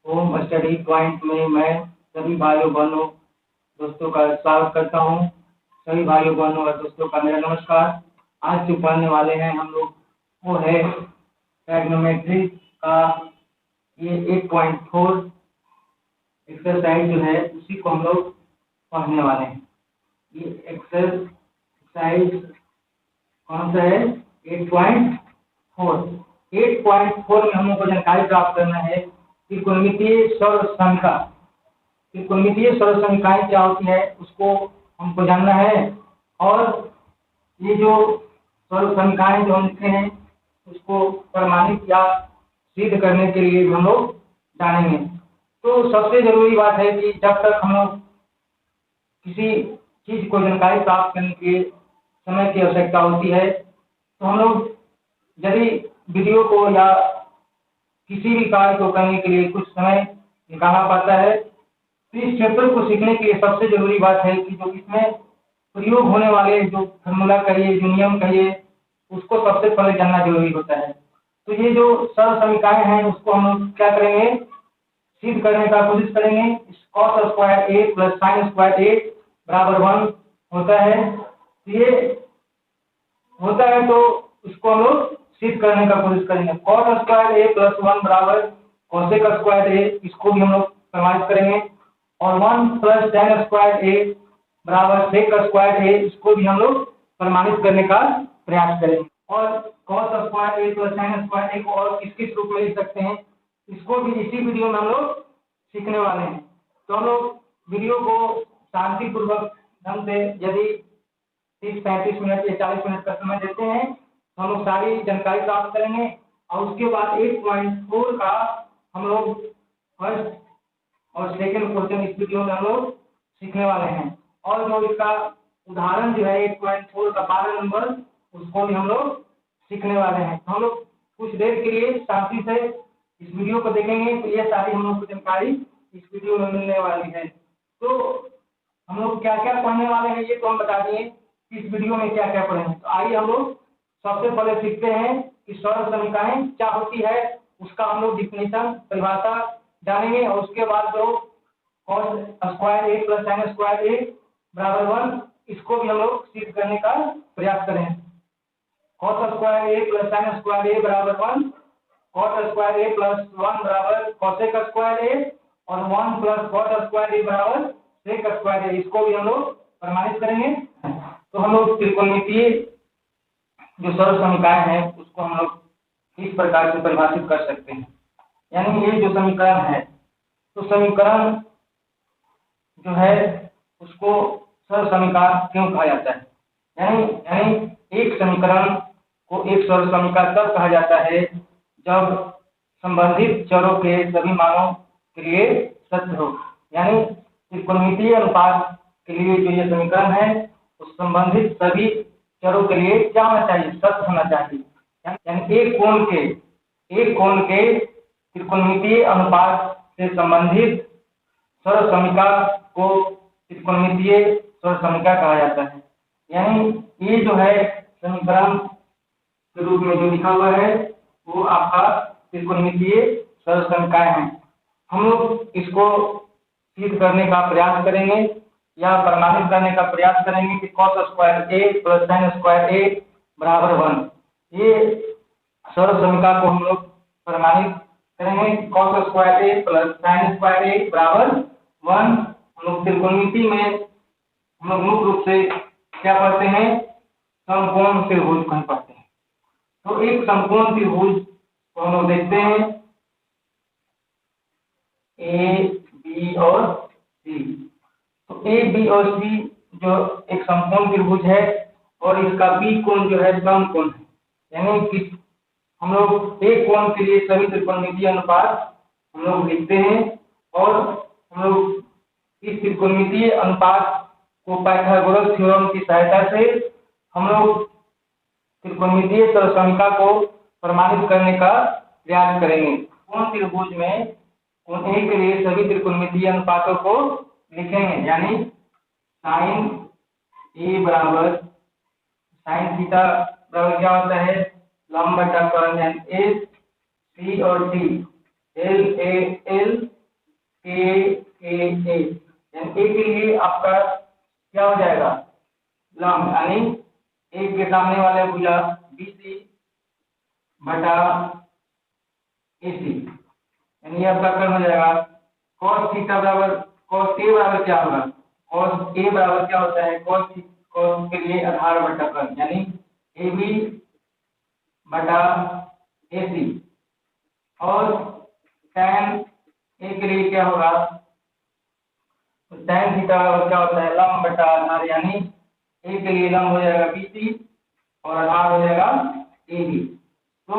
Home study point में मैं सभी भाइयों बहनों दोस्तों का स्वागत करता हूं। सभी भाइयों बहनों और दोस्तों का मेरा नमस्कार। आज जो पढ़ने वाले हैं हम लोग वो है ट्रिग्नोमेट्री का ये 8.4 एक्सरसाइज जो है उसी को हम लोग पढ़ने वाले हैं। ये एक्सरसाइज कौन सा है? 8.4 में हम लोग को जानकारी प्राप्त करना है त्रिकोणमितीय सरल समीकरण। त्रिकोणमितीय सरल समीकरण क्या होती है उसको हमको जानना है। और ये जो सरल समीकरण जो हम लिखे हैं उसको प्रमाणित या सिद्ध करने के लिए हम लोग जानेंगे। तो सबसे जरूरी बात है कि जब तक हम लोग किसी चीज को जानकारी प्राप्त करने के समय की आवश्यकता होती है तो हम लोग यदि वीडियो को या किसी भी कार्य को करने के लिए कुछ समय निकालना पड़ता है। तो इस चैप्टर को सीखने के लिए सबसे जरूरी बात है कि जो इसमें प्रयोग होने वाले जो फॉर्मूला कहिए, जो नियम कहिए, उसको सबसे पहले जानना जरूरी होता है। तो ये जो सरल समीकरण हैं उसको हम लोग क्या करेंगे? सिद्ध करने का कोशिश करेंगे। cos square a plus sign square a बराबर 1 होता है। ये होता है तो इसको हम लोग सिद्ध करने का कोशिश करेंगे। cos स्क्वायर a प्लस 1 बराबर cosec स्क्वायर a, इसको भी हम लोग प्रमाणित करेंगे। और 1 प्लस tan स्क्वायर a बराबर sec स्क्वायर a, इसको भी हम लोग प्रमाणित करने का प्रयास करेंगे। और cos square a plus sin square a को और किस किस रूप में लिख सकते हैं इसको भी इसी वीडियो में हम लोग सीखने वाले हैं। तो हम लोग वीडियो को शांतिपूर्वक ढंग से यदि 30-35 मिनट या 40 मिनट का समय देते हैं तो हम लोग सारी जानकारी प्राप्त करेंगे। और उसके बाद 8.4 का हम लोग फर्स्ट और सेकंड क्वेश्चन इस वीडियो में हम लोग सीखने वाले हैं। और जो इसका उदाहरण जो है 8.4 का 12 नंबर उसको भी हम लोग सीखने वाले हैं। तो हम लोग कुछ देर के लिए शांति से इस वीडियो को देखेंगे तो ये सारी हम लोग को जानकारी इस वीडियो में मिलने वाली है। तो हम लोग क्या क्या पढ़ने वाले हैं ये तो हम बता दिए इस वीडियो में क्या क्या पढ़ेंगे। तो आइए हम लोग सबसे पहले सीखते हैं कि सरल समीकरण क्या होती है, उसका हम लोग डिफिनेशन परिभाषा जानेंगे। और उसके बाद जो cos square a plus sin square a बराबर 1 इसको भी हम लोग सिद्ध करने का प्रयास करें। cos square a plus sin square a बराबर 1, cos स्क्वायर a प्लस 1 बराबर cosec स्क्वायर a और 1 प्लस cos स्क्वायर a बराबर sec स्क्वायर a, इसको भी हम लोग प्रमाणित करेंगे। तो हम लोग त्रिकोणमितीय जो सरल समीकरण है उसको हम लोग इस प्रकार से परिभाषित कर सकते हैं। यानी ये जो समीकरण है तो समीकरण जो है उसको सरल समीकरण क्यों कहा जाता है? यानी एक समीकरण को एक सरल समीकरण तब कहा जाता है जब संबंधित चरों के सभी मानों के लिए सत्य हो। यानी त्रिकोणमितीय अनुपात के लिए जो ये समीकरण है उस संबंधित सभी चरों के लिए क्या होना चाहिए? सत्य होना चाहिए। यानी एक कोण के त्रिकोणमितीय अनुपात से संबंधित सरल समीकरण को त्रिकोणमितीय सरल समीकरण कहा जाता है। यानी ये जो है समीकरण के रूप में जो लिखा हुआ है वो आपका त्रिकोणमितीय सरल समीकरण है। हम लोग इसको सिद्ध करने का प्रयास करेंगे या प्रमाणित करने का प्रयास करेंगे कि cos square a plus sin square a बराबर 1, ये सरल समीकरण को हम लोग प्रमाणित करेंगे। cos square a plus sin square a बराबर 1 हम लोग त्रिकोणमिति में हम लोग मुख्य रूप से क्या पढ़ते हैं? समकोण त्रिभुज को पढ़ते हैं। तो एक समकोण त्रिभुज को हम लोग देखते हैं A, B और C। तो A, B और C जो एक समकोण त्रिभुज है और इसका B कोण जो है समकोण है। यानी कि हम लोग एक कोण के लिए सभी त्रिकोणमितीय अनुपात हम लोग लिखते हैं और हम लोग इस त्रिकोणमितीय अनुपात को पाइथागोरस थ्योरम की सहायता से हम लोग त्रिकोणमितीय सरल समीकरण को प्रमाणित करने का प्रयास करेंगे। कोण त्रिभुज में कोण A के लिए सभी त्रिकोणमितीय अनुपातों को लिखेंगे। यानी साइन A बराबर साइन थीटा बराबर क्या होता है? लंब बटा कोण यानी S, C और D, L A L यानी ए के लिए आपका क्या हो जाएगा, लंब, यानी ए के सामने वाला भुजा BC बटा AC, यानी आपका कर्म हो जाएगा cos थीटा बराबर cos A बराबर क्या होगा, cos A बराबर क्या होता है, cos के लिए आधार बटा कर्म, यानी AB बटा AC, और tan A के लिए क्या होगा, तो tan थीटा बराबर क्या होता है, लंब बटा आधार, यानी A के लिए लंब हो जाएगा BC और आधार हो जाएगा AB। तो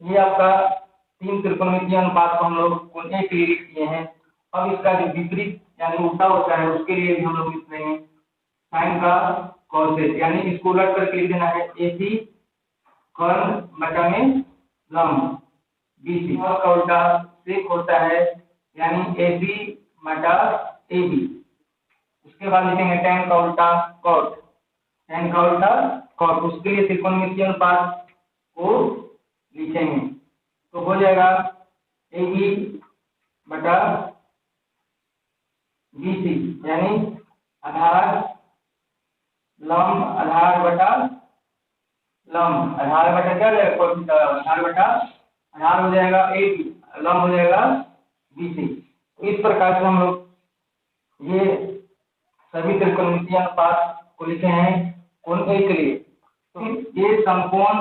ये आपका तीन त्रिकोणमितीय अनुपात को हम लोग कोण ए के लिए लिख दिए हैं। अब इसका जो विपरीत यानी उल्टा होता है उसके लिए भी हम लोग लिख रहे हैं साइन का cos A, यानी इसको उलट करके लिख देना है AC कर्ण बटा में लंब BC, का उल्टा सेक होता है यानी AC बटा AB। उसके बाद लिखेंगे tan का उल्टा cot, tan का उल्टा cot, उसके लिए त्रिकोणमितीय अनुपात को लिखेंगे तो हो जाएगा AB बटा BC, यानी आधार लंब आधार बटा लंब, आधार बटा क्या जाएगा, आधार बटा आधार हो जाएगा AB, लंब हो जाएगा BC। इस प्रकार से हम लोग ये सभी त्रिकोणमितीय अनुपात को लिखे हैं कोण ए के लिए। तो ये समकोण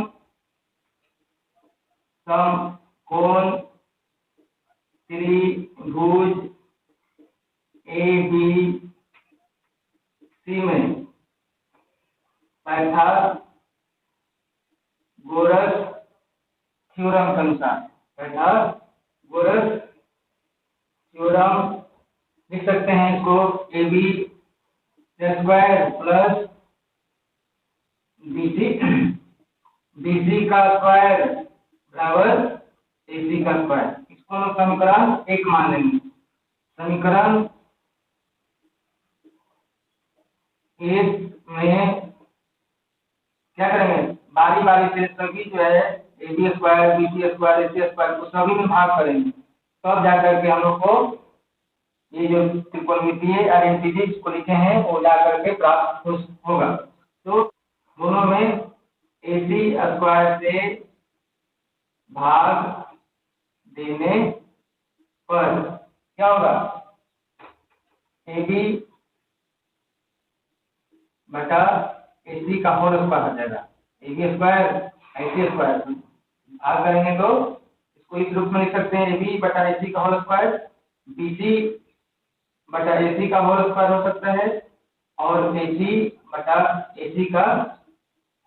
त्रिभुज ABC में पाइथागोरस थ्योरम के अनुसार, पाइथागोरस थ्योरम लिख सकते हैं इसको AB स्क्वायर प्लस BC का स्क्वायर बराबर AC का स्क्वायर। इसको हम समीकरण 1 मान लेंगे। समीकरण 1 में क्या करेंगे, बारी बारी से सभी जो है AB square BC square AC square को सभी में भाग करेंगे, तब जाकर के हम लोग को ये जो त्रिकोणमितीय आइडेंटिटीज को लिखे हैं वो जाकर के प्राप्त होगा। तो दोनों में AC स्क्वायर से भाग देने पर क्या होगा, AB बटा AC का होल स्क्वायर हो जाएगा, AB स्क्वायर AC स्क्वायर भाग करेंगे तो इसको इस रूप में लिख सकते हैं AB बटा AC का होल स्क्वायर, BC बटा AC का होल स्क्वायर हो सकता है और AC बटा AC का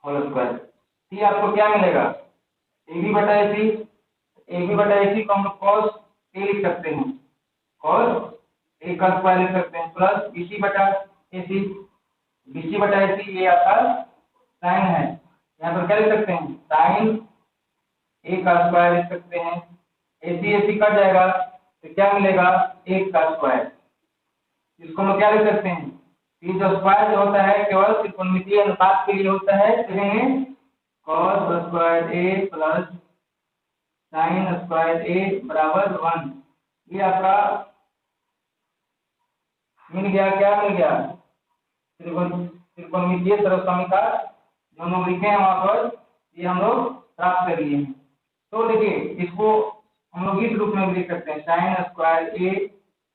होल स्क्वायर। ठीक, आपको क्या मिलेगा, AB बटा AC को हम cos A लिख सकते हैं, cos A का स्क्वायर लिख सकते हैं, प्लस BC बटा AC ये आपका साइन है, यहाँ पर क्या लिख सकते हैं, साइन A का स्क्वायर लिख सकते हैं, AC कट जाएगा तो क्या मिलेगा, 1 का स्क्वायर। इसको हम क्या लिख सकते हैं, ये जो स्क्वायर जो होता है केवल त्रिकोणमितीय अनुपात के लिए होता है, लिखेंगे cos square A plus sign square A बराबर 1। ये आपका मिल गया, क्या मिल गया, त्रिकोणमितीय सर्वसमीका जो हम लोग लिखे हैं वहां पर, ये हम लोग प्राप्त कर लिए हैं। तो देखिए इसको हम लोग इस रूप में भी लिख सकते हैं, sign square A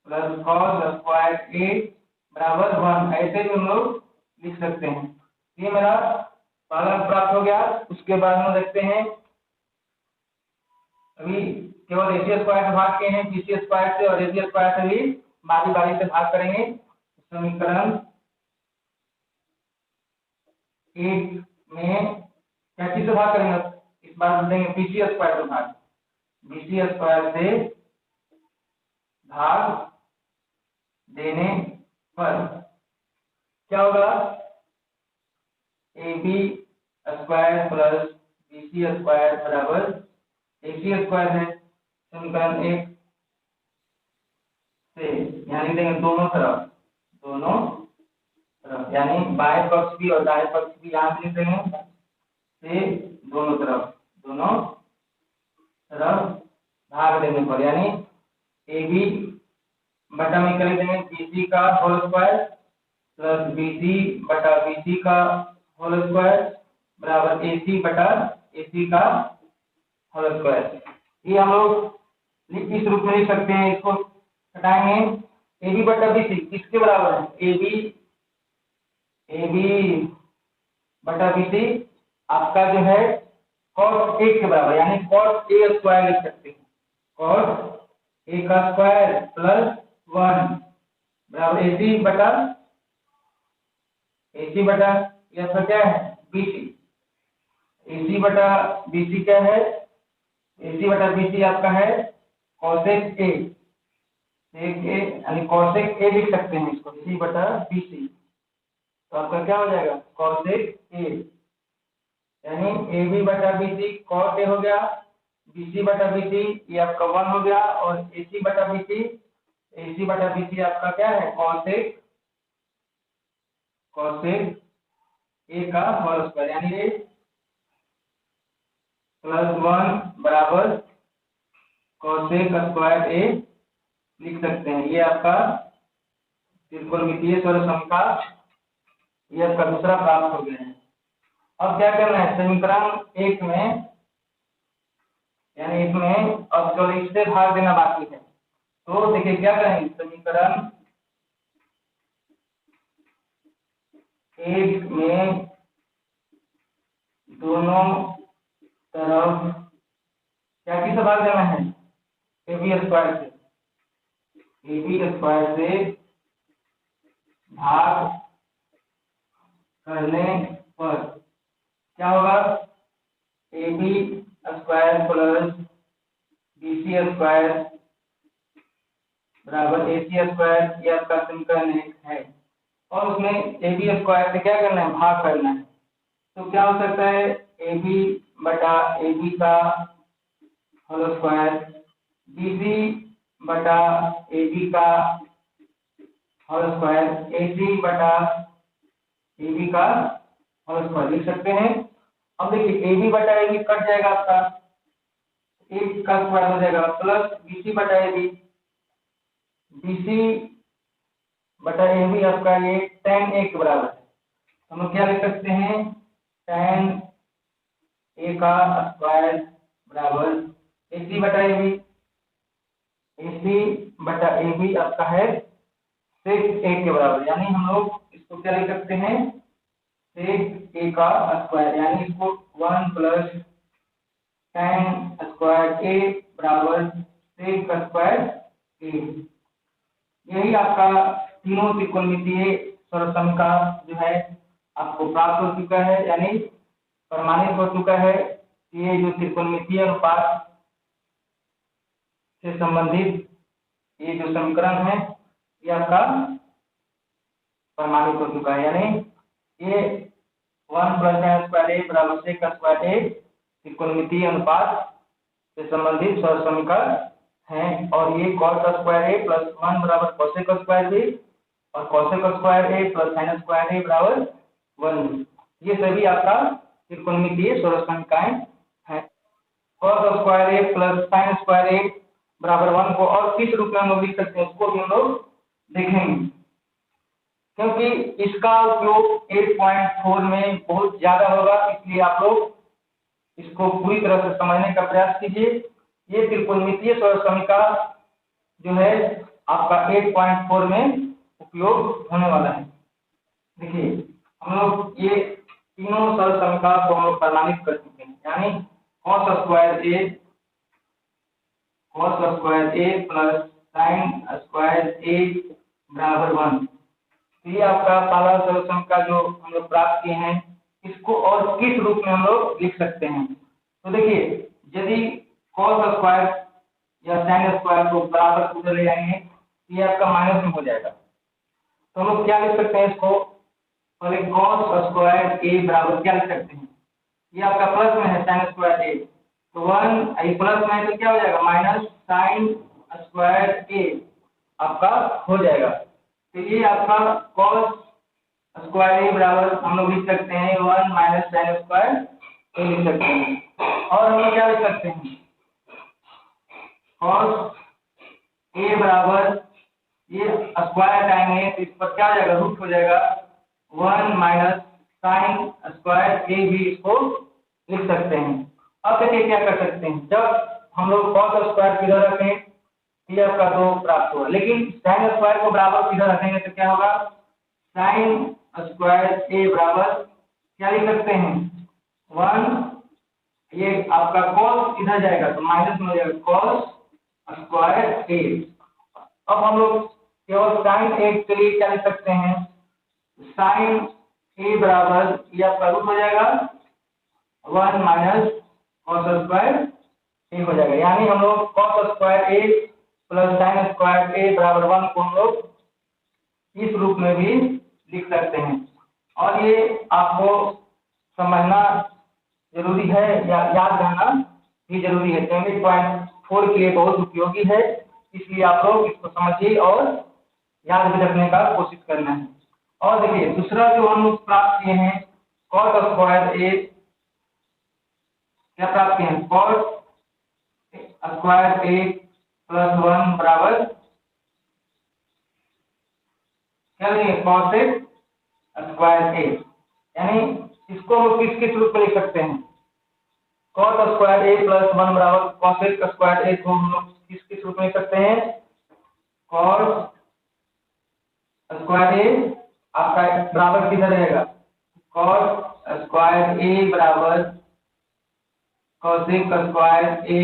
plus cos square A बराबर 1, ऐसे भी हम लोग लिख सकते हैं। ये मेरा पहला प्राप्त हो गया। उसके बाद हम देखते हैं अभी केवल AC स्क्वायर से भाग के हैं, BC स्क्वायर से और AC स्क्वायर से भी बारी बारी से भाग करेंगे। समीकरण 1 में क्या चीज से भाग करेंगे, इस बार देंगे BC स्क्वायर से भाग, BC स्क्वायर से भाग देने पर क्या होगा, AB square plus BC square बराबर AC स्क्वायर है। समीकरण 1 से यानी देंगे दोनों तरफ यानी बाएं पक्ष भी और दाएं पक्ष भी यहाँ पे लिख रहे हैं, से दोनों तरफ भाग देने पर, यानी ए बी बटा में कर देंगे बी सी का whole square plus B C बटा बी सी का होल स्क्वायर बराबर ए सी बटा ए सी का होल स्क्वायर। ये हम लोग इस रूप में लिख सकते हैं। इसको हटाएंगे, ए बी बटा बी सी किसके बराबर है, ए बी बटा बी सी आपका जो है cos ए के बराबर, यानी cos ए स्क्वायर लिख सकते हैं। cos ए का स्क्वायर प्लस 1 बराबर ए सी बटा यह तो क्या है बी सी। ए सी बटा बी सी क्या है, ए सी बटा बी सी आपका है cosec ए, यानी cosec ए लिख सकते हैं इसको, सी बटा बी सी। तो आपका क्या हो जाएगा cosec ए, यानी ए बी बटा बी सी cos ए हो गया, बी सी बटा बी सी ये आपका 1 हो गया, और ए सी बटा बी सी आपका क्या है cosec ए का होल स्क्वायर, यानी ये प्लस 1 बराबर cosec स्क्वायर ए लिख सकते हैं। ये आपका त्रिकोणमितीय स्वरसम ये आपका दूसरा प्राप्त हो गया है। अब क्या करना है, समीकरण एक में, यानी इसमें अब केवल इससे भाग देना बाकी है। तो देखिए क्या करेंगे, समीकरण एक में दोनों तरफ क्या किससे भाग देना है, ए बी स्क्वायर से भाग करने पर क्या होगा, A B square plus B C square बराबर ए सी स्क्वायर, ये आपका समीकरण एक है। और उसमें ए बी स्क्वायर से क्या करना है, भाग करना है। तो क्या हो सकता है, ए बी बटा ए बी का होल स्क्वायर, बी सी बटा ए बी का होल स्क्वायर, ए सी बटा ए बी का होल स्क्वायर लिख सकते हैं। अब देखिए ए बी बटा ए बी कट जाएगा, आपका एक का स्क्वायर हो जाएगा, प्लस बी सी बटा ए बी, बी सी बटा ए बी आपका ये tan ए के बराबर है। हम लोग क्या लिख सकते हैं, tan ए का स्क्वायर बराबर ए सी बटा ए बी, ए सी बटा ए बी आपका है sec ए के बराबर, यानी हम लोग इसको क्या लिख सकते हैं, sec ए का स्क्वायर, यानी इसको 1 प्लस tan स्क्वायर ए बराबर sec स्क्वायर ए। यही आपका तीनों त्रिकोणमितीय स्वरसम का जो है आपको प्राप्त हो चुका है, यानी प्रमाणित हो चुका है। ये जो त्रिकोणमितीय अनुपात से संबंधित ये जो समीकरण है ये आपका प्रमाणित हो चुका है, यानी ये 1 प्लस tan स्क्वायर ए बराबर sec स्क्वायर ए त्रिकोणमितीय अनुपात से संबंधित स्वरसमीकरण है। और ये cos स्क्वायर ए प्लस 1 बराबर cosec स्क्वायर बी, और cosec स्क्वायर ए प्लस sin स्क्वायर ए बराबर 1, ये सभी आपका त्रिकोणमितीय स्वरसमीकरण है। cos स्क्वायर ए प्लस sin स्क्वायर ए बराबर 1 को और किस रूप में हम लोग लिख सकते हैं, उसको भी हम लोग देखेंगे, क्योंकि इसका उपयोग 8.4 में बहुत ज्यादा होगा, इसलिए आप लोग इसको पूरी तरह से समझने का प्रयास कीजिए। ये त्रिकोणमितीय स्वरसमीकरण जो है आपका 8.4 में उपयोग होने वाला है। देखिए हम लोग ये तीनों स्वरसमीकरण को हम लोग प्रमाणित कर चुके हैं, यानी cos स्क्वायर ए प्लस sin स्क्वायर ए बराबर 1। तो ये आपका पहला स्वरसमीकरण जो हम लोग प्राप्त किए हैं, इसको और किस रूप में हम लोग लिख सकते हैं। तो देखिए यदि cos स्क्वायर या sin स्क्वायर को बराबर उधर ले जाएंगे, ये आपका माइनस में हो जाएगा। तो हम लोग क्या लिख सकते हैं इसको, पहले cos स्क्वायर ए बराबर क्या लिख सकते हैं, ये आपका प्लस में है sin स्क्वायर ए, तो 1 ये प्लस में है तो क्या हो जाएगा माइनस sin स्क्वायर ए आपका हो जाएगा। तो ये आपका cos स्क्वायर ए बराबर हम लोग लिख सकते हैं 1 माइनस sin स्क्वायर ए लिख सकते हैं। और हम लोग क्या लिख सकते हैं, कॉस ए बराबर ये स्क्वायर टाइम है तो इस पर क्या हो जाएगा, रूट हो जाएगा 1 माइनस साइन स्क्वायर ए भी इसको लिख सकते हैं। अब देखिए क्या कर सकते हैं, जब हम लोग कॉस स्क्वायर किधर रखें ये आपका 2 प्राप्त हुआ, लेकिन साइन स्क्वायर को बराबर किधर रखेंगे तो क्या होगा, साइन स्क्वायर ए बराबर क्या लिख सकते हैं 1, ये आपका cos इधर जाएगा तो माइनस में हो जाएगा cos स्क्वायर ए। अब हम लोग केवल साइन ए के लिए क्या लिख सकते हैं, साइन ए बराबर ये आपका रूट हो जाएगा 1 माइनस कॉस स्क्वायर ए हो जाएगा, यानी हम लोग कॉस स्क्वायर ए प्लस साइन स्क्वायर ए बराबर 1 को हम लोग इस रूप में भी लिख सकते हैं। और ये आपको समझना जरूरी है या याद रहना भी जरूरी है, 20.4 के लिए बहुत उपयोगी है, इसलिए आप लोग इसको समझिए और याद भी रखने का कोशिश करना है। और देखिए दूसरा जो हम लोग प्राप्त किए हैं कॉस स्क्वायर ए, क्या प्राप्त किए हैं, कॉस स्क्वायर ए प्लस 1 बराबर क्या लेंगे, कॉस स्क्वायर ए, यानी इसको हम किस किस रूप में लिख सकते हैं, कॉस स्क्वायर ए प्लस 1 बराबर कॉस स्क्वायर ए को हम लोग किस किस रूप में लिख सकते हैं, कॉस स्क्वायर ए आपका बराबर किधर रहेगा, कॉस स्क्वायर ए बराबर कॉसेक स्क्वायर ए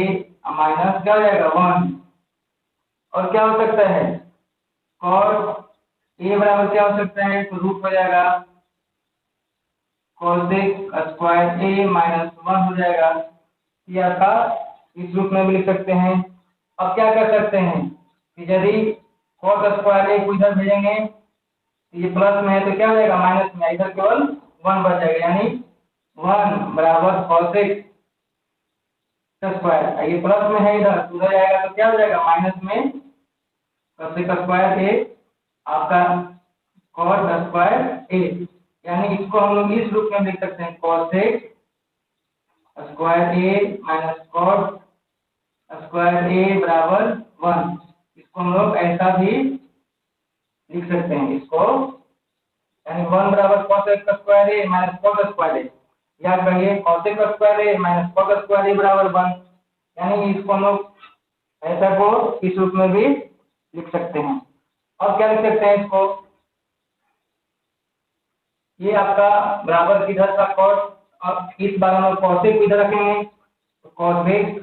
माइनस क्या हो जाएगा 1, और क्या हो सकता है कॉस ए बराबर क्या हो सकता है, तो रूट हो जाएगा कॉसेक स्क्वायर ए माइनस 1 हो जाएगा, ये आपका इस रूप में भी लिख सकते हैं। अब क्या कर सकते हैं कि यदि कॉस स्क्वायर ए को इधर भेजेंगे तो ये प्लस में है तो क्या हो जाएगा माइनस में, इधर केवल 1 बच जाएगा, यानी 1 बराबर कॉसेक स्क्वायर, ये प्लस में है इधर उधर जाएगा तो क्या हो जाएगा माइनस में कॉसेक स्क्वायर ए आपका कॉस स्क्वायर ए, यानी इसको हम लोग इस रूप में लिख सकते हैं कॉसेक स्क्वायर ए माइनस कॉस स्क्वायर ए बराबर 1, इसको हम लोग ऐसा भी लिख सकते हैं, इसको यानी 1 बराबर कॉसेक स्क्वायर ए माइनस कॉस स्क्वायर ए, याद करिए कॉसेक स्क्वायर ए माइनस कॉस स्क्वायर ए बराबर 1, यानी इसको हम लोग ऐसा को इस रूप में भी लिख सकते हैं। और क्या लिख सकते हैं इसको, ये आपका बराबर किधर था कॉस, अब इस बार हम लोग कॉसेक इधर रखेंगे तो कॉसेक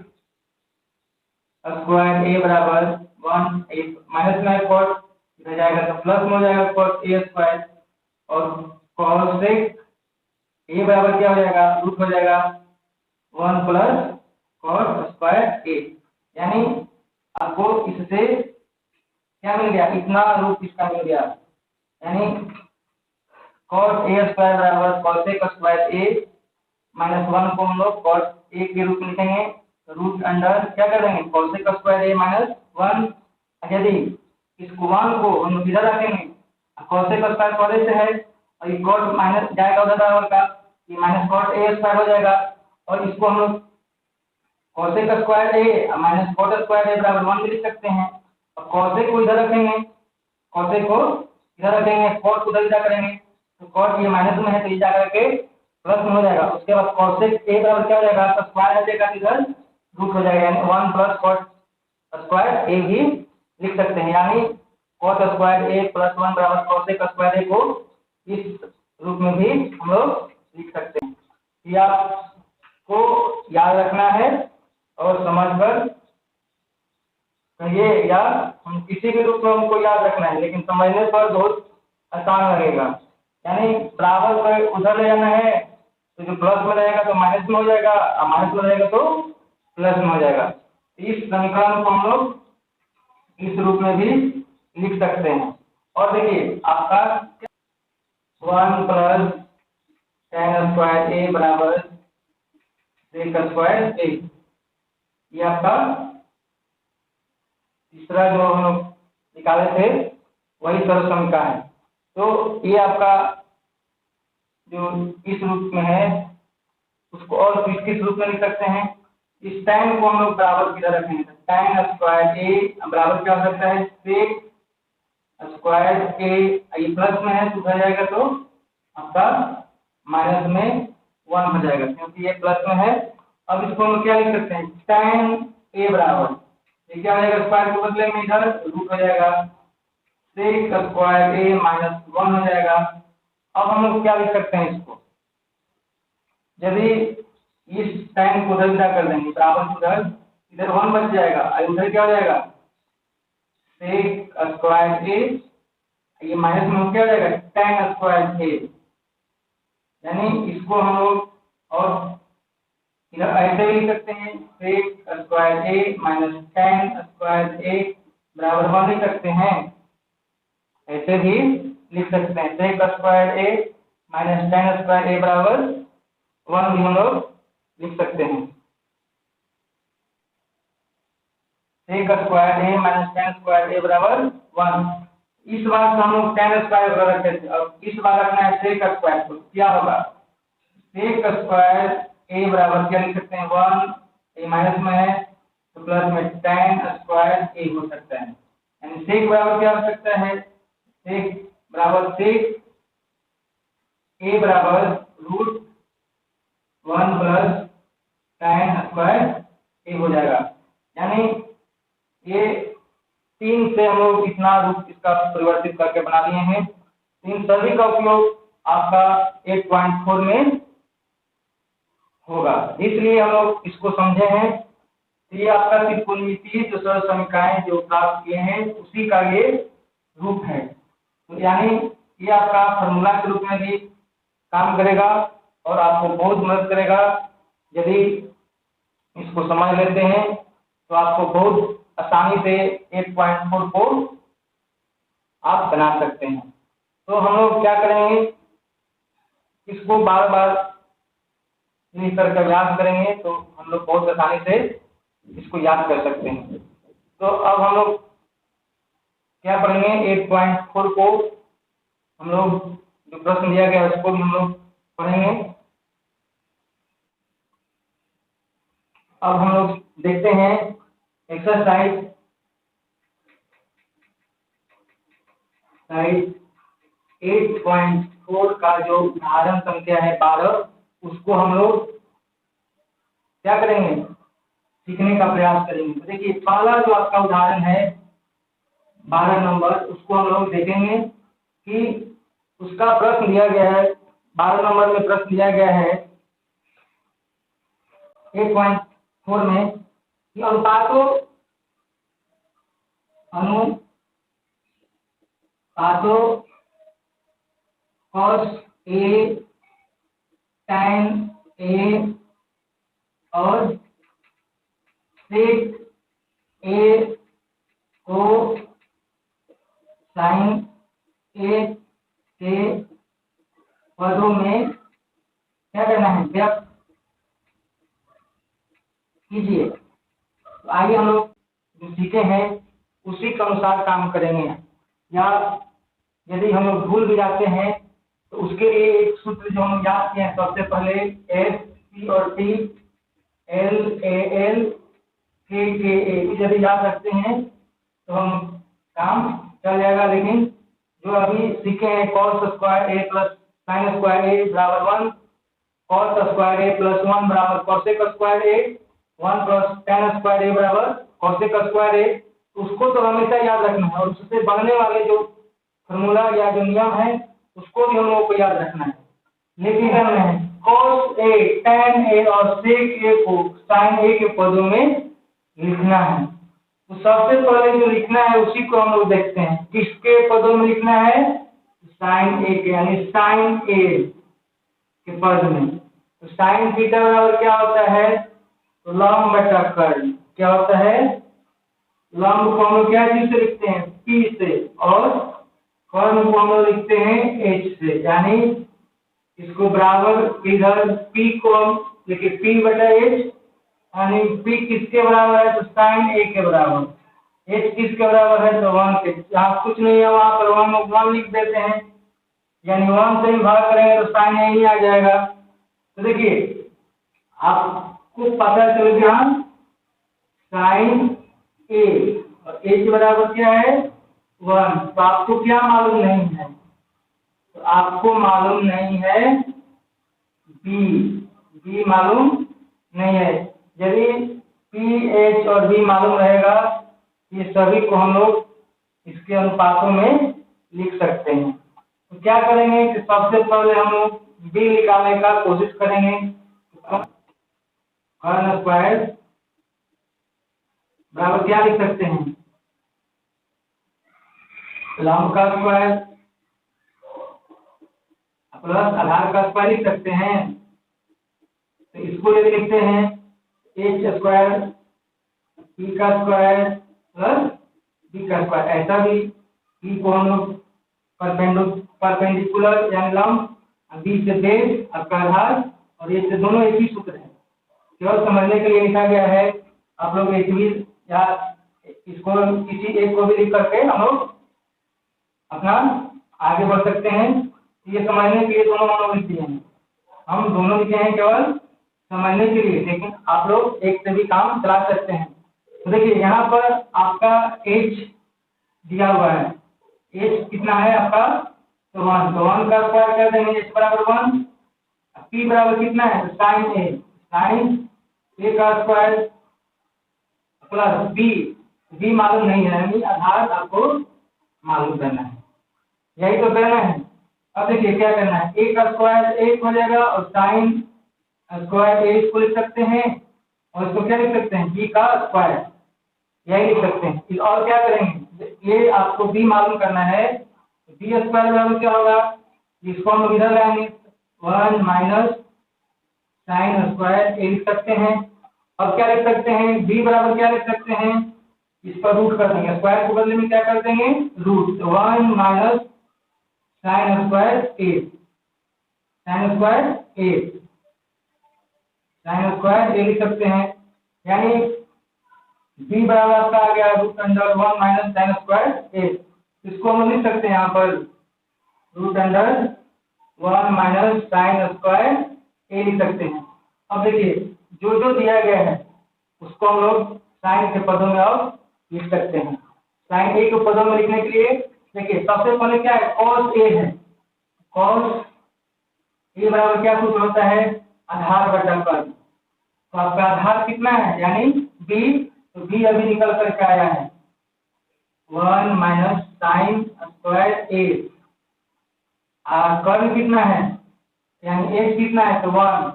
स्क्वायर ए बराबर 1 माइनस में कॉस इधर जाएगा तो प्लस में हो जाएगा कॉस ए स्क्वायर, और कॉसेक ए बराबर क्या हो जाएगा रूट हो जाएगा 1 प्लस कॉस स्क्वायर ए, यानी आपको इससे क्या मिल गया, इतना रूप इसका मिल गया, यानी cos ए स्क्वायर बराबर cosec स्क्वायर ए माइनस 1 को हम लोग cos ए के रूप में लिखेंगे, तो रूट अंडर क्या कर देंगे cosec स्क्वायर ए माइनस 1, यदि इसको 1 को हम लोग इधर रखेंगे cosec स्क्वायर पहले से है और ये cos माइनस जाएगा उधर बराबर का, ये माइनस cos ए स्क्वायर हो जाएगा, और इसको हम लोग cosec स्क्वायर ए माइनस cos स्क्वायर ए बराबर 1 भी लिख सकते हैं। अब cosec को इधर रखेंगे, cosec को इधर रखेंगे, cos उधर इधर करेंगे तो cos ये माइनस में है तो ये जा करके प्लस में हो जाएगा, उसके बाद cosec ए बराबर क्या हो जाएगा तो स्क्वायर हो जाएगा इधर रूट हो जाएगा, यानी 1 प्लस cos स्क्वायर ए भी लिख सकते हैं, यानी cos स्क्वायर ए प्लस 1 बराबर cosec स्क्वायर ए को इस रूप में भी हम लोग लिख सकते हैं। ये आपको याद रखना है और समझकर कहिए, या हम किसी भी रूप में हमको याद रखना है, लेकिन समझने पर बहुत आसान लगेगा, यानी बराबर पर उधर ले जाना है तो जो प्लस में रहेगा तो माइनस में हो जाएगा, और माइनस में रहेगा तो प्लस में हो जाएगा, इस समीकरण को हम लोग इस रूप में भी लिख सकते हैं। और देखिए आपका 1 प्लस tan स्क्वायर ए बराबर sec स्क्वायर ए, ये आपका तीसरा जो हम लोग निकाले थे वही सर्व समीकरण है। तो ये आपका जो इस रूप में है उसको और किस रूप में लिख सकते हैं, इस tan को हम लोग बराबर किधर रखेंगे, tan स्क्वायर a बराबर क्या हो सकता है, sec स्क्वायर a, ये प्लस में है तो उधर जाएगा तो आपका माइनस में 1 हो जाएगा क्योंकि ये प्लस में है। अब इसको हम क्या लिख सकते हैं, tan a बराबर, ये क्या हो जाएगा, स्क्वायर के बदले में इधर रूट हो जाएगा, sec स्क्वायर a माइनस 1 हो जाएगा। अब हम लोग क्या लिख सकते हैं इसको, यदि इस tan को उधर क्या कर देंगे बराबर उधर, इधर 1 बच जाएगा और उधर क्या हो जाएगा, sec स्क्वायर a, ये माइनस में क्या हो जाएगा, tan स्क्वायर a, यानी इसको हम लोग और इधर ऐसे भी लिख सकते हैं, sec square a minus tan square a बराबर 1 लिख सकते हैं, ऐसे भी लिख सकते हैं, sec square a minus tan square a बराबर 1 भी हम लोग लिख सकते हैं, sec square a minus tan square a बराबर 1। इस बार तो हम लोग tan स्क्वायर रखते थे, अब इस बार रखना है sec स्क्वायर, तो क्या होगा, sec स्क्वायर a बराबर क्या लिख सकते हैं, 1, a माइनस में है तो प्लस में tan स्क्वायर a हो सकता है, यानी sec बराबर क्या हो सकता है, sec बराबर sec a बराबर root 1 plus tan square a हो जाएगा। यानी ये 3 से हम लोग इतना रूप इसका परिवर्तित करके बना लिए हैं। इन सभी का उपयोग आपका 8.4 में होगा, इसलिए हम लोग इसको समझे हैं। ये आपका त्रिकोणमितीय जो सरल समीकरण जो प्राप्त किए हैं उसी का ये रूप है, तो यानी ये आपका फॉर्मूला के रूप में भी काम करेगा और आपको बहुत मदद करेगा। यदि इसको समझ लेते हैं तो आपको बहुत आसानी से 8.4 को आप बना सकते हैं। तो हम लोग क्या करेंगे, इसको बार बार इस तरह का अभ्यास करेंगे तो हम लोग बहुत आसानी से इसको याद कर सकते हैं। तो अब हम लोग क्या पढ़ेंगे, 8.4 को हम लोग जो प्रश्न दिया गया है उसको भी हम लोग पढ़ेंगे। अब हम लोग देखते हैं एक्सरसाइज 8.4 का जो उदाहरण संख्या है 12, उसको हम लोग क्या करेंगे, सीखने का प्रयास करेंगे। तो देखिए पहला जो आपका उदाहरण है 12 नंबर, उसको हम लोग देखेंगे कि उसका प्रश्न दिया गया है, 12 नंबर में प्रश्न दिया गया है 8.4 में कि अनुपातों cos A tan A और sec A को sin A के पदों में क्या करना है, व्यक्त कीजिए। तो आइए हम लोग जो सीखे हैं उसी के अनुसार काम करेंगे, या यदि हम लोग भूल भी जाते हैं तो उसके लिए एक सूत्र जो हम याद किए हैं, सबसे पहले S P और T L A L K K A, यदि याद रखते हैं तो हम काम चल जाएगा। लेकिन जो अभी सीखे हैं cos square a plus sin square a बराबर 1, cos स्क्वायर a प्लस 1 बराबर cosec square a, 1 plus tan square a बराबर cosec स्क्वायर a, उसको तो हमेशा याद रखना है और उससे बनने वाले जो फॉर्मूला या जो नियम है उसको भी हम लोगों को याद रखना है। लेकिन हमें cos a tan a और sec a को sin a के पदों में लिखना है। तो सबसे पहले जो लिखना है उसी को हम लोग देखते हैं, किसके पदों में लिखना है, sin a के, यानी sin a के पद में। तो sin थीटा बराबर क्या होता है, तो लंब बटा कर्ण। क्या होता है, लंब को हम लोग क्या चीज से लिखते हैं, P से, और कर्ण को हम लोग लिखते हैं H से, यानी इसको बराबर इधर P को हम लिखे P बटा H, यानी P किसके बराबर है, तो sin A के बराबर। H किसके बराबर है, तो 1 के। यहाँ कुछ नहीं है, वहां पर 1 लिख देते हैं, यानी 1 से भाग करेंगे तो sin A ही आ जाएगा। तो देखिए आप आपको पता चल गया साइन ए, और ए के बराबर क्या है 1। तो आपको क्या मालूम नहीं है, तो आपको मालूम नहीं है बी, बी मालूम नहीं है। यदि पी एच और बी मालूम रहेगा, ये सभी को हम लोग इसके अनुपातों में लिख सकते हैं। तो क्या करेंगे कि सबसे पहले हम लोग बी निकालने का कोशिश करेंगे। कर्न स्क्वायर बराबर क्या लिख सकते हैं, लंब का स्क्वायर प्लस आधार का स्क्वायर लिख सकते हैं। तो इसको यदि लिखते हैं एच स्क्वायर पी का स्क्वायर प्लस बी का स्क्वायर, ऐसा भी बी को हम लोग परपेंडिकुलर यानी लंब, बी से बेस आपका आधार, और ये से दोनों एक ही सूत्र है, केवल समझने के लिए लिखा गया है। आप लोग एक भी या इसको किसी एक को भी लिख करके हम लोग अपना आगे बढ़ सकते हैं। ये समझने के लिए दोनों हम लोग लिख दिए हैं, हम दोनों लिखे हैं केवल समझने के लिए, लेकिन आप लोग एक से भी काम चला सकते हैं। तो देखिए यहाँ पर आपका h दिया हुआ है, h कितना है आपका, तो 1, तो 1 का स्क्वायर कर देंगे h बराबर 1। p बराबर कितना है, साइन a, साइन a का स्क्वायर प्लस b, b मालूम नहीं है यानी आधार आपको मालूम करना है, यही तो करना है। अब देखिए क्या करना है, a का स्क्वायर 1 हो जाएगा और साइन स्क्वायर a इसको लिख सकते हैं, और इसको क्या लिख सकते हैं b का स्क्वायर, यही लिख सकते हैं। और क्या करेंगे, ये आपको b मालूम करना है, तो b स्क्वायर बराबर क्या होगा, इसको हम इधर लाएंगे 1 माइनस साइन स्क्वायर a लिख सकते हैं। अब क्या लिख सकते हैं, b बराबर क्या लिख सकते हैं, इस पर रूट कर देंगे, स्क्वायर को बदले में क्या कर देंगे रूट, तो 1 minus sine square a, sign square a, sign square a लिख सकते हैं। यानी b बराबर आपका आ गया root under 1 minus sine square a, इसको हम लिख सकते हैं यहाँ पर root under 1 minus sine square a लिख सकते हैं। अब देखिए जो जो दिया गया है उसको हम लोग साइन के पदों में अब लिख सकते हैं। साइन a के पदों में लिखने के लिए देखिए सबसे पहले क्या है, cos a है, cos a बराबर क्या सूत्र होता है, आधार बटा कर्ल। तो आपका आधार कितना है यानी b, तो b अभी निकल करके आया है 1 minus sine square a, curl कितना है यानी h कितना है, तो 1,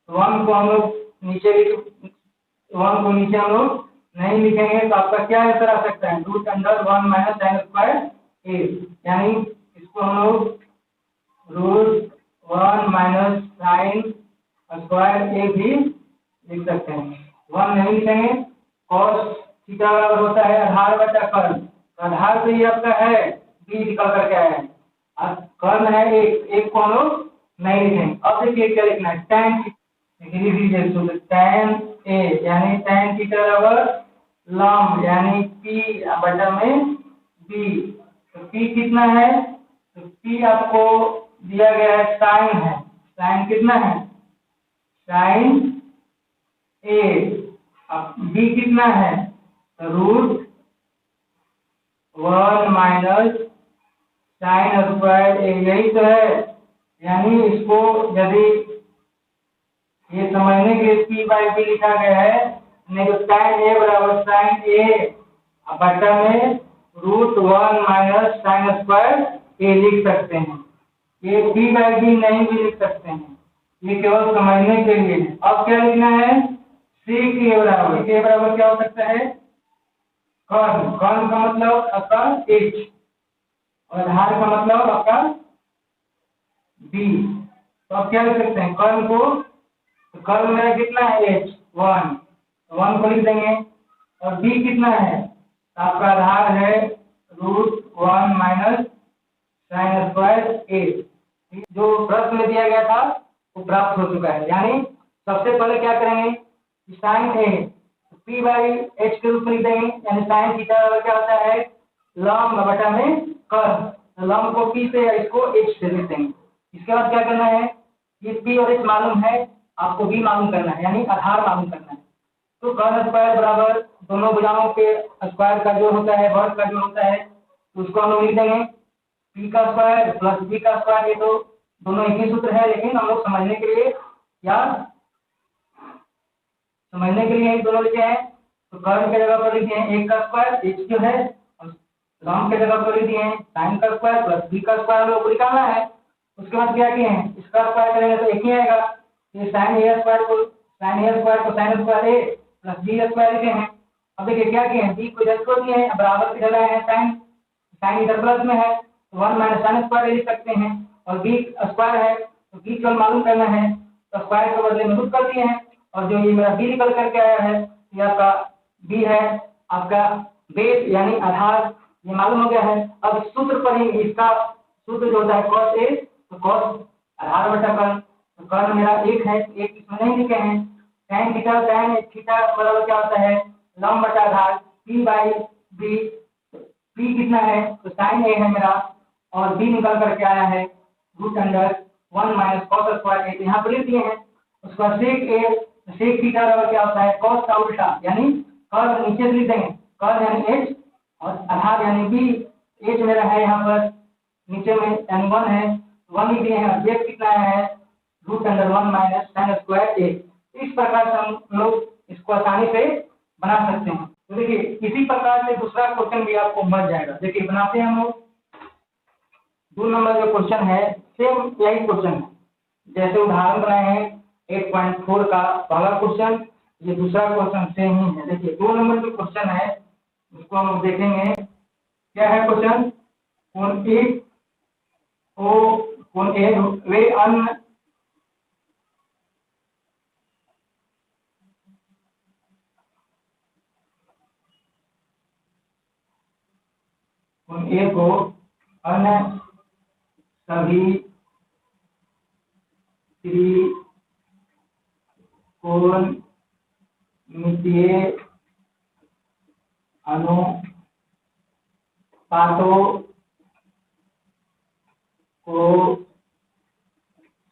तो 1 को हम लोग नीचे 1 को नीचे हम लोग नहीं लिखेंगे, तो आपका क्या आंसर आ सकता है root under 1 minus sine square a, यानी इसको हम लोग root 1 minus sine square a भी लिख सकते हैं। 1 नहीं लिखेंगे, cos थीटा बराबर होता है आधार बटा कर्ल, आधार से ही आपका है b निकल करके आया है, और कर्ल है एक को हम लोग नहीं लिखेंगे। अब देखिए क्या लिखना है, tan tan a यानी tan थीटा बराबर लंब यानी p बटा में b, तो p कितना है, तो p आपको दिया गया है साइन है, साइन कितना है साइन a, अब b कितना है root 1 minus sine square a, यही तो है। यानी इसको यदि ये समझने के लिए p बाई b लिखा गया है, नहीं तो साइन a बराबर साइन a बटा में root 1 minus sine square a लिख सकते हैं। ये p बाई b नहीं भी लिख सकते हैं, ये केवल समझने के लिए है। अब क्या लिखना है, sec a बराबर क्या हो सकता है, कर्ल, कर्ल का मतलब आपका h और आधार का मतलब आपका b, तो आप क्या लिख सकते हैं कर्ल को, तो कर्ल में कितना है h 1, 1 को लिख देंगे, और b कितना है, तो आपका आधार है root 1 minus sine square a। जो प्रश्न में दिया गया था वो प्राप्त हो चुका है। यानी सबसे पहले क्या करेंगे, sine a p by h के रूप में लिख देंगे, यानी साइन थीटा क्या होता है लंब बटा में कर्ल, तो लंब को p से या इसको h से लिख देंगे। इसके बाद क्या करना है, ये p और h मालूम है, आपको बी मालूम करना है, यानी आधार मालूम करना है। तो कर्न स्क्वायर बराबर दोनों भुजाओं के स्क्वायर का जो होता है, वर्ग का जो होता है, तो उसको हम लोग लिख देंगे पी का स्क्वायर प्लस बी का स्क्वायर। ये तो दोनों एक ही सूत्र है, लेकिन हम लोग समझने के लिए यही दोनों लिखे हैं। तो कर्न के जगह पर लिखे हैं 1 का स्क्वायर, एच जो है, और लॉन्ग के जगह पर लिखे हैं साइन का स्क्वायर प्लस बी का स्क्वायर हम लोग को निकालना है। उसके बाद क्या किए हैं, इसका स्क्वायर करेंगे तो एक ही आएगा। ये साइन ए स्क्वायर को साइन स्क्वायर ए प्लस बी स्क्वायर लिखे हैं। अब देखिए क्या किए हैं, बी को इधर छोड़ दिए हैं, बराबर किधर लाए हैं, साइन इधर प्लस में है, तो 1 माइनस साइन स्क्वायर लिख सकते हैं। और बी स्क्वायर है तो बी केवल मालूम करना है, तो स्क्वायर के बदले में रूट कर दिए हैं। और जो ये मेरा बी निकल करके आया है, ये आपका बी है, आपका बेस यानी आधार, ये मालूम हो गया है। अब सूत्र पर ही इसका सूत्र जो होता है cos a, तो cos आधार बटा कर्न, तो कर्न मेरा 1 है, 1 इसमें नहीं लिखे हैं। tan थीटा बराबर क्या होता है, लंब बटा आधार p बाई b। p कितना है, तो sin a है मेरा, और b निकल करके आया है root under 1 minus cos square a, यहाँ पर लिख दिए हैं। उसका sec थीटा बराबर क्या होता है, cos का उल्टा, यानी कर्न नीचे से लिख देंगे, कर्न यानी h और आधार यानी b। h मेरा है यहाँ पर नीचे में यानी 1 है, 1 लिख दिए हैं। बेस कितना है, root under 1 minus sine square a। इस प्रकार से हम लोग इसको आसानी से बना सकते हैं। तो देखिए इसी प्रकार से दूसरा क्वेश्चन भी आपको मिल जाएगा। देखिए बनाते हैं हम लोग। 2 नंबर जो क्वेश्चन है सेम यही क्वेश्चन है, जैसे उदाहरण बनाए हैं 8.4 का पहला क्वेश्चन, ये दूसरा क्वेश्चन सेम ही है। देखिए 2 नंबर जो क्वेश्चन है उसको हम देखेंगे। क्या है क्वेश्चन, कोण ए वे अन्य कोण ए को अन्य सभी त्रिकोणमितीय अनुपातों को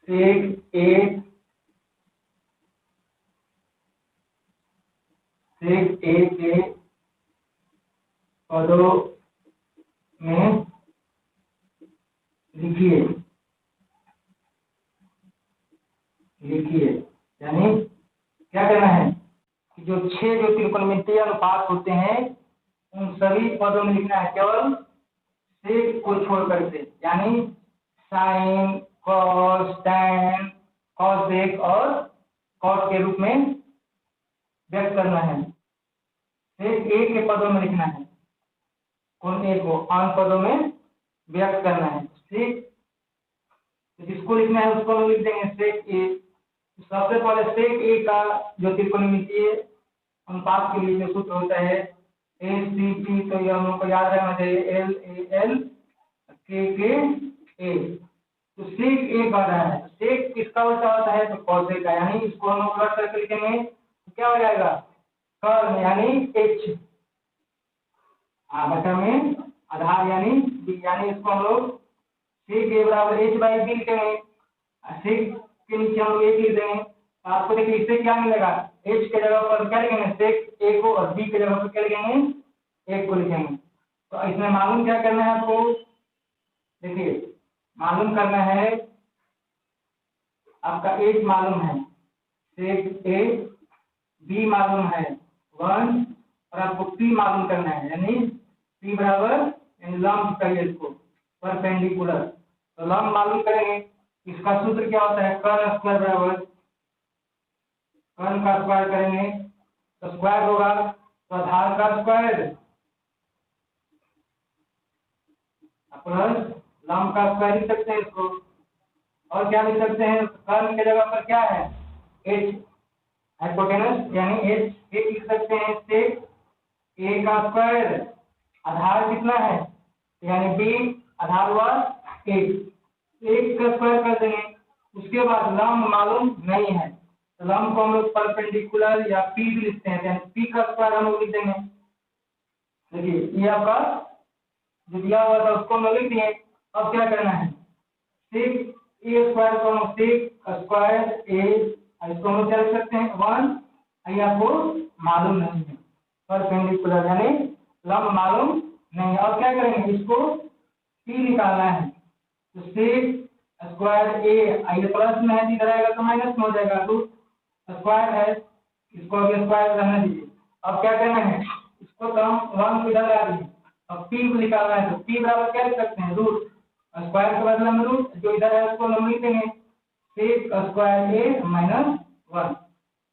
सेक ए के पदों में लिखिए। यानी क्या करना है कि जो 6 जो त्रिकोणमितीय अनुपात होते हैं उन सभी पदों में लिखना है, केवल सेक को छोड़ करके, यानी साइन, कॉस, टैन, कॉसेक और कॉट के रूप में व्यक्त करना है। सेक ए के पदों में लिखना है, कोण ए को आन पदों में व्यक्त करना है। सेक जिसको लिखना है उसको हम लिख देंगे सेक ए। सबसे पहले सेक ए का जो त्रिकोणमितीय अनुपात के लिए जो सूत्र होता है ACP, तो ये हम लोग को याद रखना चाहिए LAL KK A। तो सेक ए बढ़ रहा है, सेक किसका उल्टा होता है, तो कॉसेक का, यानी इसको हम लोग उलट करके लिखेंगे तो क्या हो जाएगा, कर्न यानी h बटा में आधार यानी b, यानी इसको हम लोग सेक ए बराबर h बाई बी लिखेंगे। सेक के नीचे हम लोग एक लिख देंगे। तो आपको देखिए इससे क्या मिलेगा, h के जगह पर क्या लिखेंगे, सेक a को, और b के जगह पर क्या लिखेंगे, 1 को लिखेंगे। तो इसमें मालूम क्या करना है आपको, देखिए मालूम करना है आपका h मालूम है, सेक a, b मालूम है 1, और आपको p मालूम करना है, यानी p बराबर लंब कहिए इसको परपेंडिकुलर। तो लंब मालूम करेंगे, इसका सूत्र क्या होता है, कर्न स्क्वायर बराबर कर्न का स्क्वायर करेंगे तो स्क्वायर होगा, तो आधार का स्क्वायर प्लस लंब का स्क्वायर लिख सकते हैं इसको। और क्या लिख सकते हैं, कर्न के जगह पर क्या है, h हाइपोटेनस यानी h लिख सकते हैं, सेक a का स्क्वायर, आधार कितना है यानी b, आधार हुआ 1 का स्क्वायर कर देंगे। उसके बाद लंब मालूम नहीं है, तो लंब को हम लोग परपेंडिकुलर या p भी लिखते हैं, यानी p का स्क्वायर हम लोग लिख देंगे। देखिए ये आपका जो दिया हुआ था उसको हम लोग लिख दिए। अब क्या करना है, सेक ए स्क्वायर को हम सेक स्क्वायर a इसको हम लोग क्या लिख सकते हैं 1, ये आपको मालूम नहीं है, परपेंडिकुलर यानी लंब मालूम नहीं है। और क्या करेंगे, इसको p निकालना है, तो sec स्क्वायर a, ये प्लस में है, इधर आएगा तो माइनस में हो जाएगा, रूट स्क्वायर है, इसको अभी स्क्वायर रहने दीजिए। अब क्या करना है, इसको तो हम 1 को इधर ला दीजिए, अब p को निकालना है, तो p बराबर क्या लिख सकते हैं, रूट स्क्वायर के बदले में रूट, जो इधर है उसको हम लिख देंगे sec स्क्वायर a माइनस 1।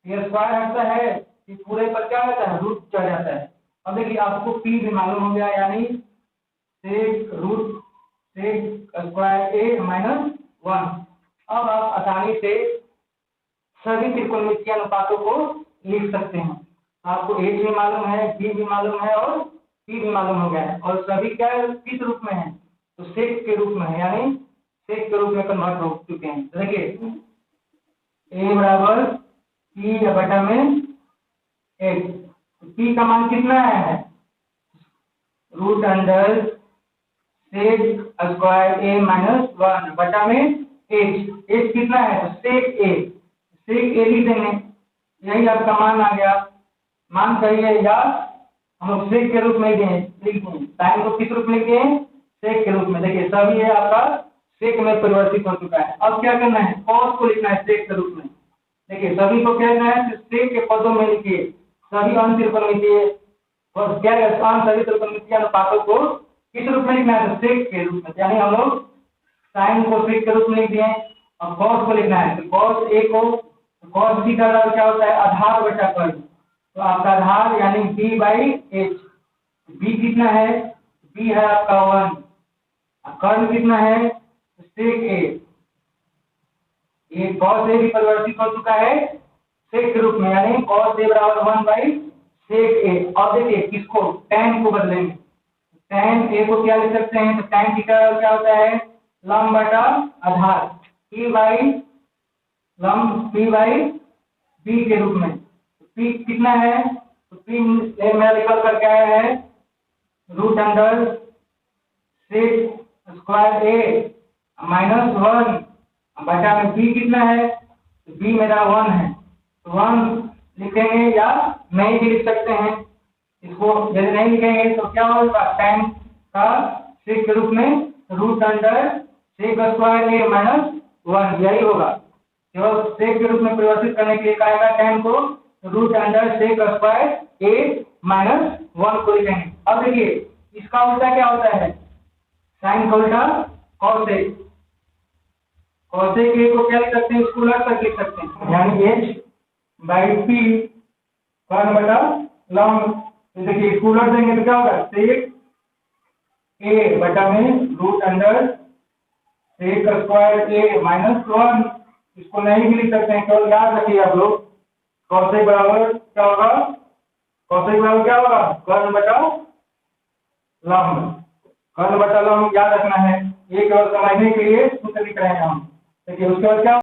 ये स्क्वायर हटता है, इस पूरे पर क्या रहता है, रूट चढ़ जाता है। अब देखिए आपको p भी मालूम हो गया, यानी sec root sec square a minus 1। अब आप आसानी से सभी त्रिकोणमितीय अनुपातों को लिख सकते हैं। आपको h भी मालूम है, b भी मालूम है और p भी मालूम हो गया है, और सभी क्या किस रूप में है, तो sec के रूप में है, यानी sec के रूप में कन्वर्ट हो चुके हैं। देखिए a बराबर p बटा में h, p का मान कितना है, root under sec square a minus 1 बटा में h कितना है, तो sec a लिख देंगे, यही आपका मान आ गया। मान सही है या हम लोग sec के रूप में लिख दें, साइन को किस रूप में लिखे हैं, sec के रूप में। देखिए सभी है आपका sec में परिवर्तित हो चुका है। अब क्या करना है, cos को लिखना है sec के रूप में। देखिए सभी को क्या करना है, sec के पदों में लिखिए सभी अंत त्रिकोणमितीय, और क्या सभी त्रिकोणमितीय अनुपातों को किस रूप में लिखना है, तो sec के रूप में, यानी हम लोग साइन को sec के रूप में लिख दिए। अब cos को लिखना है, तो cos a को, cos b का क्या होता है, आधार बटा कर्ण, तो आपका आधार यानी b बाई h, b कितना है, b है आपका 1, कर्ण कितना है, sec a, ये cos a भी परिवर्तित हो चुका है sec के रूप में, यानी cos a बराबर 1 बाई sec a। अब देखिए किसको, tan को बदलेंगे, tan a को क्या लिख सकते हैं, तो tan थीटा क्या होता है, लंब बटा आधार, p बाई लंब p बाई b के रूप में। p कितना है, तो p मेरा निकल करके आया है root under sec square a minus 1 बटा में b कितना है, तो b मेरा 1 है, तो 1 लिखेंगे या नहीं भी लिख सकते हैं। इसको यदि नहीं लिखेंगे तो क्या होगा, tan का sec के रूप में root under sec square a minus 1, यही होगा। केवल sec के रूप में परिवर्तित करने के लिए कहेगा tan को root under sec square a minus 1 को लिखेंगे। अब देखिए इसका उल्टा क्या होता है, साइन का उल्टा cos a, cos a को क्या लिख सकते हैं, इसको उलट कर लिख सकते हैं, यानी h बाई p कर्ण बटा लंब। देखिए इसको उलट देंगे तो क्या होगा, sec a बटा में root under sec square a minus 1, इसको नहीं भी लिख सकते हैं, केवल याद रखिए आप लोग cos a बराबर क्या होगा, cos a बराबर क्या होगा, कर्ण बटा लंब, कर्ण बटा लंब याद रखना है, ये केवल समझने के लिए सूत्र लिख रहे हैं हम। देखिए उसके बाद क्या